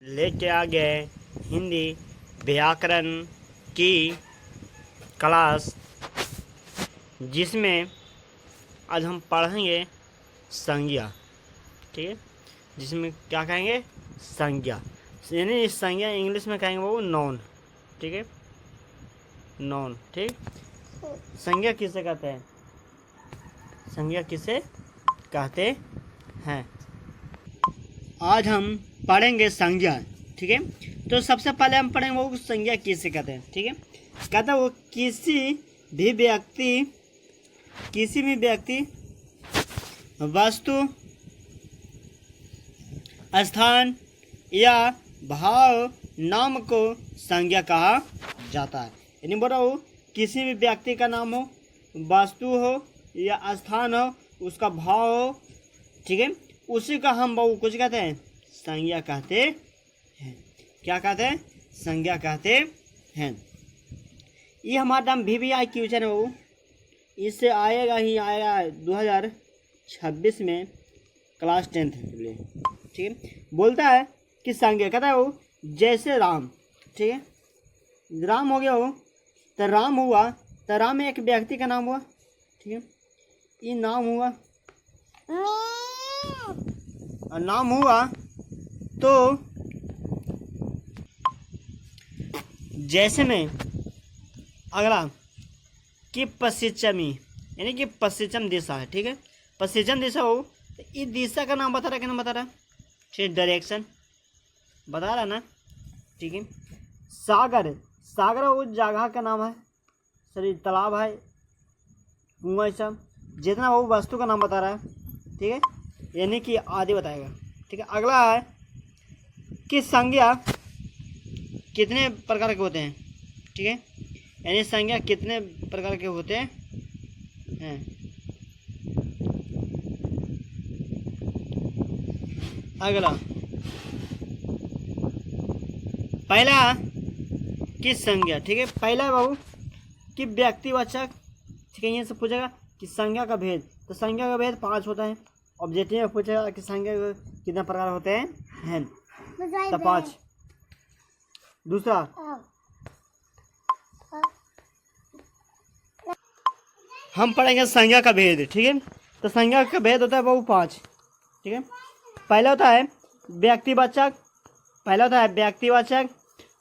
लेके आ गए हिंदी व्याकरण की क्लास, जिसमें आज हम पढ़ेंगे संज्ञा। ठीक है, जिसमें क्या कहेंगे? संज्ञा। यानी संज्ञा इंग्लिश में कहेंगे वो नॉन। ठीक है, नॉन। ठीक, संज्ञा किसे कहते हैं? संज्ञा किसे कहते हैं? आज हम पढ़ेंगे संज्ञा। ठीक है, तो सबसे पहले हम पढ़ेंगे वो संज्ञा किसे कहते हैं। ठीक है, कहता है वो किसी भी व्यक्ति वस्तु, स्थान या भाव नाम को संज्ञा कहा जाता है। यानी बोल रहा हूँ किसी भी व्यक्ति का नाम हो, वस्तु हो या स्थान हो, उसका भाव हो, ठीक है, उसी का हम बहु कुछ कहते हैं? संज्ञा कहते हैं। क्या कहते हैं? संज्ञा कहते हैं। ये हमारा नाम VVI क्वेश्चन है वो, इससे आएगा ही आएगा 2026 में क्लास 10th के लिए। ठीक है, बोलता है कि संज्ञा, कहता है वो जैसे राम। ठीक है, राम हो गया हो, तो राम हुआ, तो राम एक व्यक्ति का नाम हुआ। ठीक है, ये नाम हुआ, और नाम हुआ तो जैसे में अगला कि पश्चिमी, यानी कि पश्चिम दिशा है। ठीक है, पश्चिम दिशा हो तो इस दिशा का नाम बता रहा है, क्या नाम बता रहा है? ठीक, डायरेक्शन बता रहा है ना। ठीक है, सागर, सागर उस जगह का नाम है, सॉरी तालाब है, कुआं, सब जितना वो वस्तु का नाम बता रहा है। ठीक है, यानी कि आदि बताएगा। ठीक है, अगला है कि संज्ञा कितने प्रकार के होते हैं। ठीक है, यानी संज्ञा कितने प्रकार के होते हैं? अगला पहला कि संज्ञा। ठीक है, पहला बाबू कि व्यक्तिवाचक। ठीक है, यहाँ से पूछेगा कि संज्ञा का भेद, तो संज्ञा का भेद 5 होता है। ऑब्जेक्टिव में पूछेगा कि संज्ञा कितने प्रकार होते हैं, तो 5। दूसरा हम पढ़ेंगे संज्ञा का भेद। ठीक है, तो संज्ञा का भेद होता है वो 5। ठीक है, पहला होता है व्यक्तिवाचक,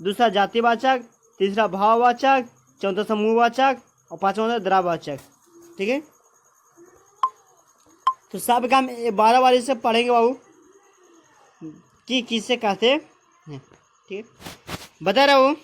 दूसरा जातिवाचक, तीसरा भाववाचक, चौथा समूहवाचक और पांचवा होता है द्रव्यवाचक। ठीक है, तो सब का हम 12 बारी से पढ़ेंगे बाबू कि किसे कहते हैं। ठीक है, बता रहा हूँ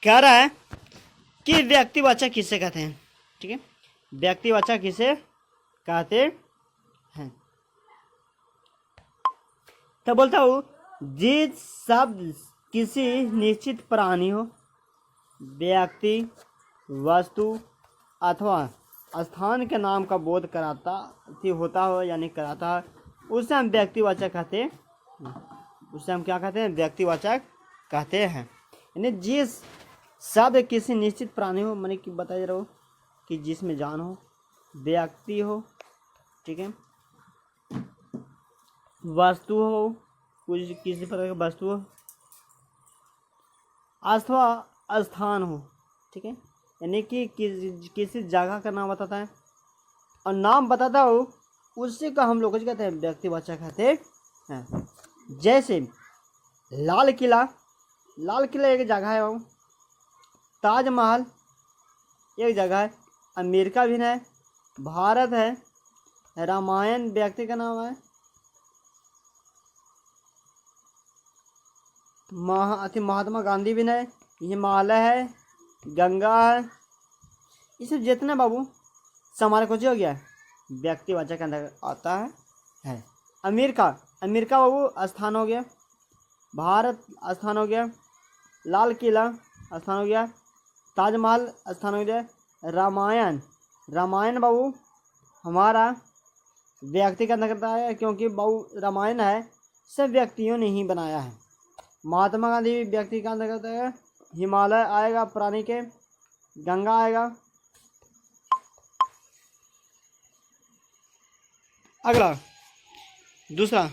कह रहा है कि व्यक्तिवाचक किसे कहते हैं। ठीक है, व्यक्तिवाचक किसे कहते हैं, तो बोलता हूँ जिस शब्द किसी निश्चित प्राणी हो, व्यक्ति, वस्तु अथवा स्थान के नाम का बोध कराता होता हो, यानी कराता है, उसे हम व्यक्तिवाचक कहते हैं। उसे हम क्या कहते हैं? व्यक्तिवाचक कहते हैं। यानी जिस शब्द किसी निश्चित प्राणी हो, मैंने कि बता रहा हूँ कि जिसमें जान हो, व्यक्ति हो, ठीक है, वस्तु हो, कुछ किसी प्रकार की वस्तु हो, अथवा स्थान हो। ठीक है, यानी कि किसी जगह का नाम बताता है और नाम बताता हो, उसी का हम लोग कहते हैं व्यक्तिवाचक कहते हैं। जैसे लाल किला, लाल किला एक जगह है, वो ताजमहल एक जगह है, अमेरिका भी है, भारत है, रामायण व्यक्ति का नाम है, महात्मा गांधी भी है, हिमालय है, गंगा है, ये सब जितने बाबू हमारे कुछ हो गया व्यक्तिवाचक के अंदर आता है। अमेरिका, अमेरिका बाबू स्थान हो गया, भारत स्थान हो गया, लाल किला स्थान हो गया, ताजमहल स्थान हो गया, रामायण, रामायण बाबू हमारा व्यक्ति का अंदर करता है, क्योंकि बाबू रामायण है सब व्यक्तियों ने ही बनाया है। महात्मा गांधी भी व्यक्ति का अंदर करता है, हिमालय आएगा प्राणी के, गंगा आएगा, अगला दूसरा,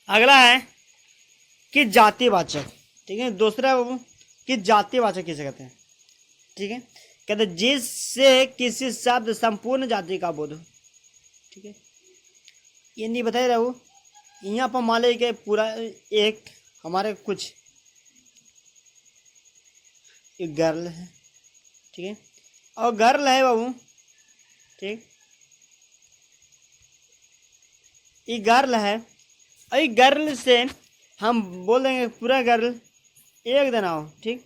अगला है कि जातिवाचक। ठीक है, दूसरा बाबू कि जातिवाचक किसे कहते हैं। ठीक है, कहते हैं जिससे किसी शब्द संपूर्ण जाति का बोध हो। ठीक है, ये नहीं बता रहा हूँ। यहाँ पर मान लीजिए कि पूरा एक हमारे कुछ एक गर्ल है। ठीक है, और गर्ल है बाबू। ठीक, ये गर्ल है और ये गर्ल से हम बोल देंगे पूरा गर्ल एक दिन आओ। ठीक,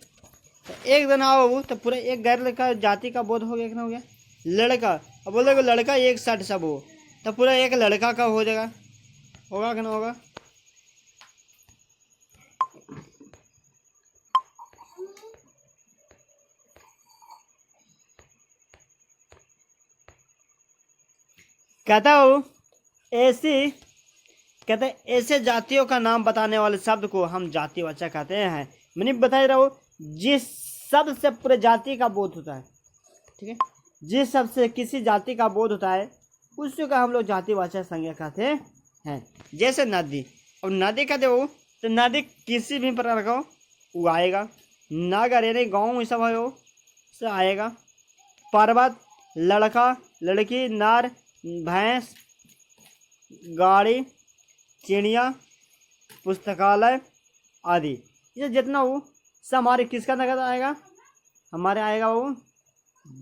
तो एक दिन आओ बाबू, तो पूरा एक गर्ल का जाति का बोध हो गया कि ना हो गया। लड़का, अब बोल देंगे लड़का एक साथ सब हो, तो पूरा एक लड़का का हो जाएगा, होगा कि ना होगा। कहता हूँ ऐसी, कहते हैं ऐसे जातियों का नाम बताने वाले शब्द को हम जातिवाचक कहते हैं। मैंने बता रहा हूँ जिस शब्द से पूरे जाति का बोध होता है। ठीक है, जिस शब्द से किसी जाति का बोध होता है उसी का हम लोग जातिवाचक संज्ञा कहते हैं। जैसे नदी, अब नदी कहते हो तो नदी किसी भी प्रकार का हो वो आएगा। नगर यानी गाँव सब हो से आएगा। पर्वत, लड़का, लड़की, नार, भैंस, गाड़ी, चिड़िया, पुस्तकालय आदि, ये जितना हो सब हमारे किसका अंतर्गत आएगा, हमारे आएगा वो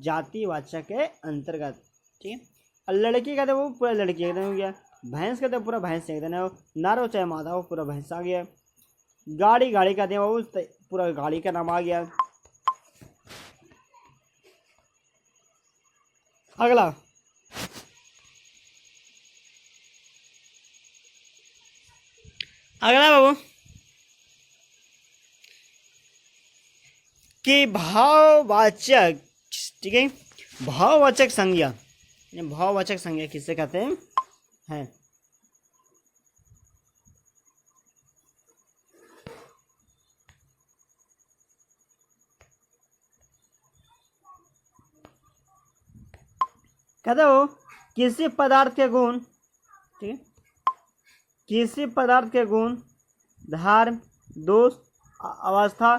जातिवाचक के अंतर्गत। ठीक है, और लड़की कहते वो पूरा लड़की एकदम हो गया। भैंस कहते पूरा भैंस एकदम है। नार हो चाहे मादा हो पूरा भैंस आ गया। गाड़ी, गाड़ी कहते हैं वो पूरा गाड़ी का नाम आ गया। अगला अगला बाबू कि भाववाचक। ठीक है, भाववाचक संज्ञा, भाववाचक संज्ञा किससे कहते हैं। कहते हो किसी पदार्थ के गुण। ठीक है, किसी पदार्थ के गुण, धर्म, दोष, अवस्था,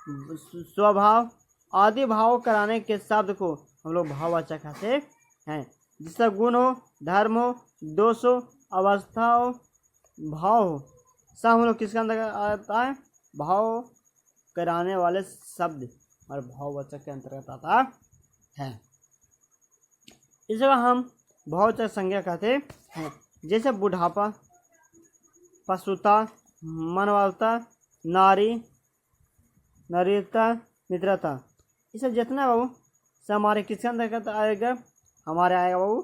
स्वभाव आदि भाव कराने के शब्द को हम लोग भाववाचक कहते हैं। जिसका गुण हो, धर्म हो, दोष हो, अवस्था हो, भाव हो, सब हम लोग किसके अंदर आता है, भाव कराने वाले शब्द और भाववाचक के अंतर्गत आता है। इस जगह हम भाववाचक संज्ञा कहते हैं। जैसे बुढ़ापा, पशुता, मानवता, नारी, नारीता, मित्रता, ये सब जितना बाबू सब हमारे किसके अंतर्गत आएगा, हमारे आएगा बाबू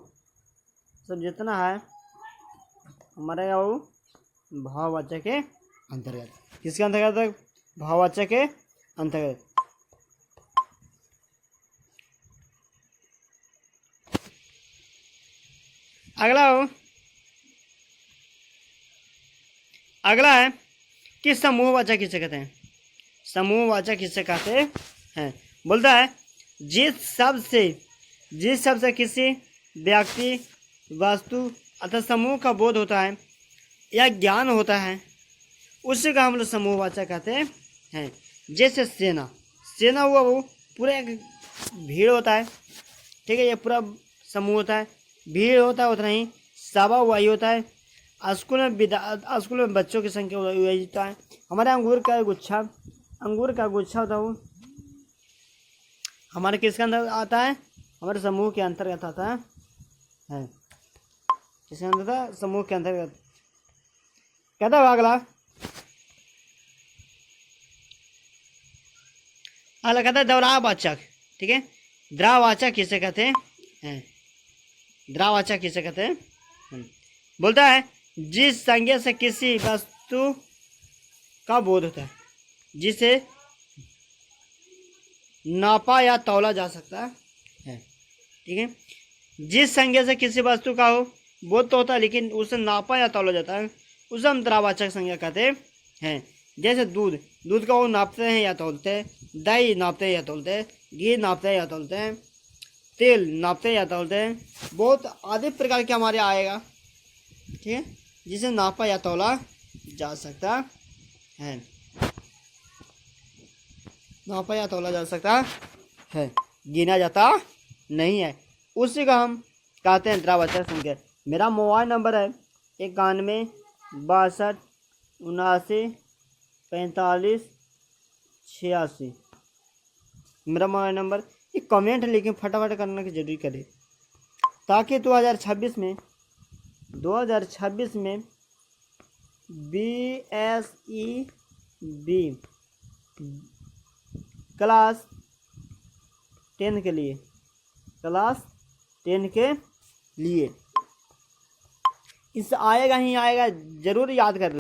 सब जितना है हमारे बाबू भाववाचक के अंतर्गत। किसके अंतर्गत, भाववाचक के अंतर्गत। अगला है कि समूहवाचक किसे कहते हैं। समूहवाचक किसे कहते हैं, बोलता है जिस शब्द से किसी व्यक्ति, वस्तु अथवा समूह का बोध होता है या ज्ञान होता है उसी का हम लोग समूहवाचक कहते हैं। जैसे सेना, सेना हुआ वो पूरा एक भीड़ होता है। ठीक है, ये पूरा समूह होता है, भीड़ होता है उतना ही, सभा वही होता है। स्कूल में बच्चों की संख्या वही होता है। हमारे अंगूर का गुच्छा होता है वो हमारे किसके अंदर आता है, हमारे समूह के अंतर्गत आता है। किसके अंतर्गत, समूह के अंतर्गत। कहता है अगला कहता है द्रावाचक। ठीक है, द्रावाचक किसे कहते हैं, द्रावाचक किसे कहते हैं, बोलता है जिस संज्ञा से किसी वस्तु का बोध होता है, जिसे नापा या तौला जा सकता है। ठीक है, जिस संज्ञा से किसी वस्तु का हो बोध तो होता है लेकिन उसे नापा या तौला जाता है उसे हम अंतरावाचक संज्ञा कहते हैं। जैसे दूध, दूध को वो नापते हैं या तौलते हैं, दही नापते हैं या तौलते हैं, घी नापते हैं या तौलते हैं, तेल नापते हैं या तौलते हैं, बहुत आदि प्रकार के हमारे आएगा, ठीक है, जिसे नापा या तौला जा सकता है, नापा या तौला जा सकता है, गिना जाता नहीं है। उसी का हम कहते हैं अंतरावाचक संज्ञा। मेरा मोबाइल नंबर है 91 62 79 45 86। मेरा मोबाइल नंबर। ये कमेंट लेकिन फटाफट करने की जरूरी करे, ताकि 2026 में BSEB क्लास 10 के लिए, इस आएगा ही आएगा, जरूर याद कर।